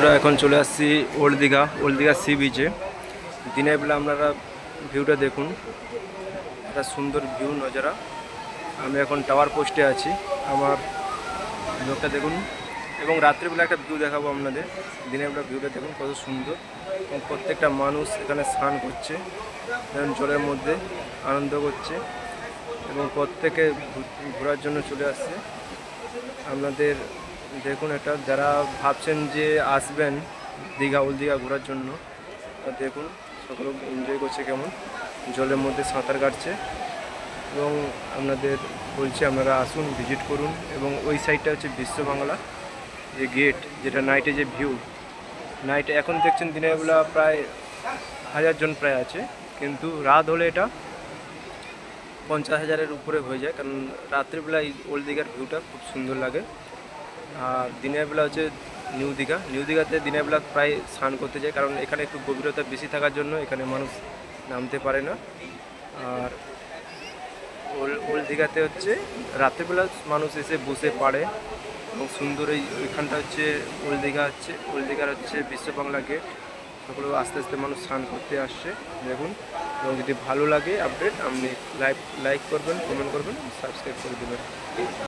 বন্ধুরা এখন চলে আসছি ওল্ড দীঘা সি বিচে। দিনের বেলা আপনারা ভিউটা দেখুন, একটা সুন্দর ভিউ নজারা। আমি এখন টাওয়ার পোস্টে আছি, আমার লোকটা দেখুন। এবং রাত্রিবেলা একটা ভিউ দেখাবো আপনাদের। দিনের বেলা ভিউটা দেখুন কত সুন্দর, এবং প্রত্যেকটা মানুষ এখানে স্নান করছে, জলের মধ্যে আনন্দ করছে, এবং প্রত্যেকে ঘোরার জন্য চলে আসছে। আপনাদের দেখুন, এটা যারা ভাবছেন যে আসবেন ওল্ড দীঘা ঘোরার জন্য, দেখুন সকলে এনজয় করছে, কেমন জলের মধ্যে সাঁতার কাটছে। এবং আপনাদের বলছি আপনারা আসুন, ভিজিট করুন। এবং ওই সাইডটা হচ্ছে বিশ্ব বাংলা যে গেট, যেটা নাইটে যে ভিউ, নাইটে এখন দেখছেন দিনের বেলা প্রায় 1000 জন প্রায় আছে, কিন্তু রাত হলে এটা 50,000-এর উপরে হয়ে যায়, কারণ রাত্রিবেলা এই ওল্ড দীঘার ভিউটা খুব সুন্দর লাগে। আর দিনের বেলা হচ্ছে নিউ দীঘাতে দিনের বেলা প্রায় স্নান করতে যায়, কারণ এখানে একটু গভীরতা বেশি থাকার জন্য এখানে মানুষ নামতে পারে না। আর ওল্ড দীঘাতে হচ্ছে রাত্রিবেলা মানুষ এসে বসে পারে, এবং সুন্দর ওইখানটা হচ্ছে ওল্ড দীঘার হচ্ছে বিশ্ব বাংলা গেট। সকলে আস্তে আস্তে মানুষ স্নান করতে আসছে, দেখুন। এবং যদি ভালো লাগে আপডেট, আপনি লাইক করবেন, কমেন্ট করবেন, সাবস্ক্রাইব করে দেবেন।